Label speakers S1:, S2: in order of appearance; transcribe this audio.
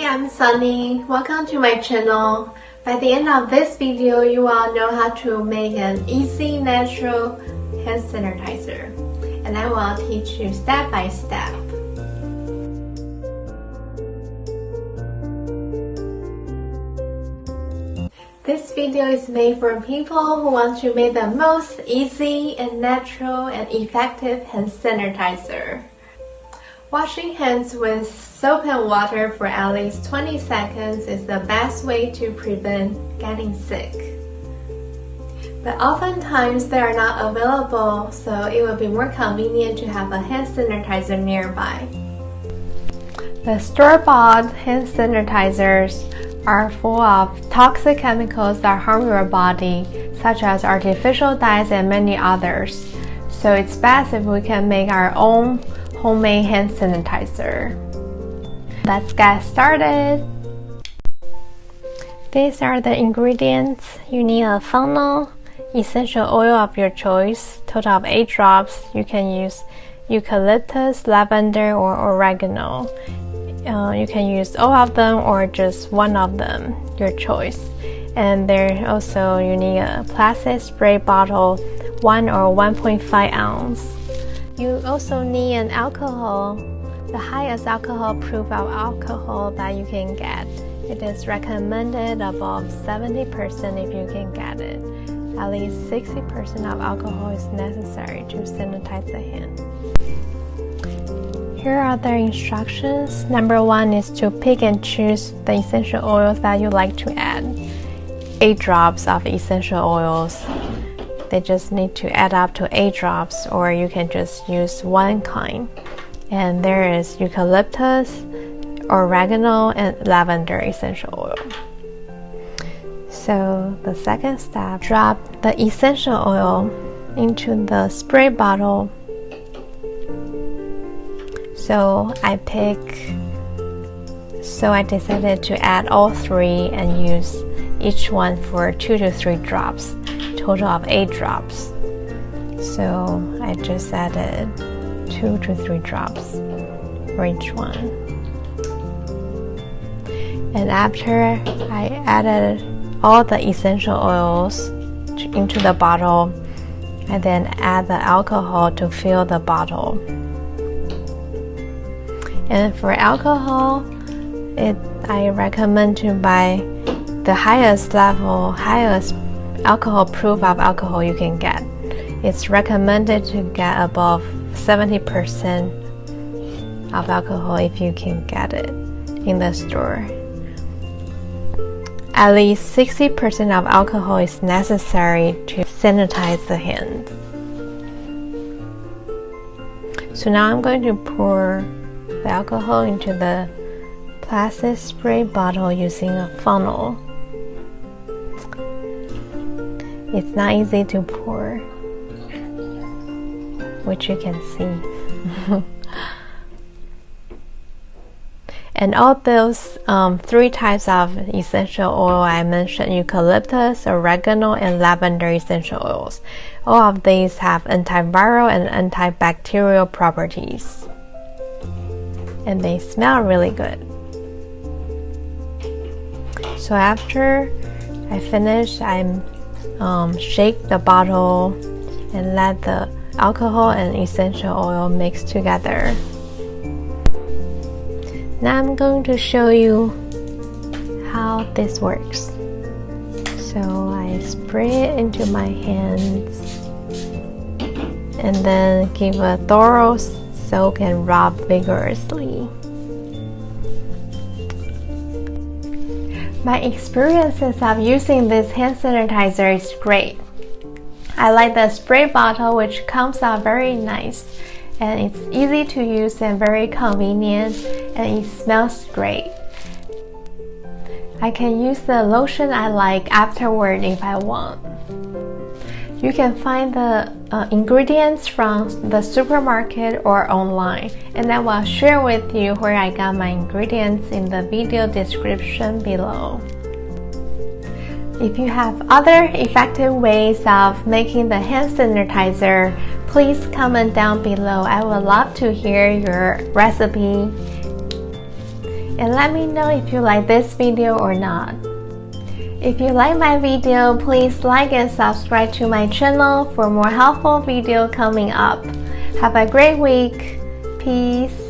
S1: I'm Sunny. Welcome to my channel. By the end of this video, you will know how to make an easy, natural hand sanitizer. And I will teach you step by step. This video is made for people who want to make the most easy and natural and effective hand sanitizer. Washing hands with soap and water for at least 20 seconds is the best way to prevent getting sick. But oftentimes they are not available, so it will be more convenient to have a hand sanitizer nearby. The store-bought hand sanitizers are full of toxic chemicals that harm your body, such as artificial dyes and many others. So it's best if we can make our own homemade hand sanitizer. Let's get started. These are the ingredients. You need a funnel, essential oil of your choice, total of 8 drops. You can use eucalyptus, lavender, or oregano. You can use all of them or just one of them, your choice. And there also you need a plastic spray bottle, 1 or 1.5 ounce. You also need an alcohol, the highest alcohol proof of alcohol that you can get. It is recommended above 70% if you can get it. At least 60% of alcohol is necessary to sanitize the hand. Here are the instructions. Number 1 is to pick and choose the essential oils that you like to add. 8 drops of essential oils. They just need to add up to 8 drops, or you can just use one kind. And there is eucalyptus, oregano, and lavender essential oil. So the second step, drop the essential oil into the spray bottle. So I decided to add all 3 and use each one for 2 to 3 drops, total of 8 drops. So I just added 2 to 3 drops for each one. And after I added all the essential oils into the bottle, I then add the alcohol to fill the bottle. And for alcohol, I recommend to buy the highest alcohol proof of alcohol you can get. It's recommended to get above 70% of alcohol if you can get it in the store. At least 60% of alcohol is necessary to sanitize the hands. So now I'm going to pour the alcohol into the plastic spray bottle using a funnel. It's not easy to pour, which you can see. And all those 3 types of essential oil I mentioned, eucalyptus, oregano, and lavender essential oils. All of these have antiviral and antibacterial properties. And they smell really good. So after I finish, I shake the bottle and let the alcohol and essential oil mix together. Now I'm going to show you how this works. So I spray it into my hands and then give a thorough soak and rub vigorously. My experiences of using this hand sanitizer is great. I like the spray bottle, which comes out very nice, and it's easy to use and very convenient, and it smells great. I can use the lotion I like afterward if I want. You can find the ingredients from the supermarket or online, and I will share with you where I got my ingredients in the video description below. If you have other effective ways of making the hand sanitizer, please comment down below. I would love to hear your recipe. and let me know if you like this video or not. If you like my video, please like and subscribe to my channel for more helpful video coming up. Have a great week. Peace.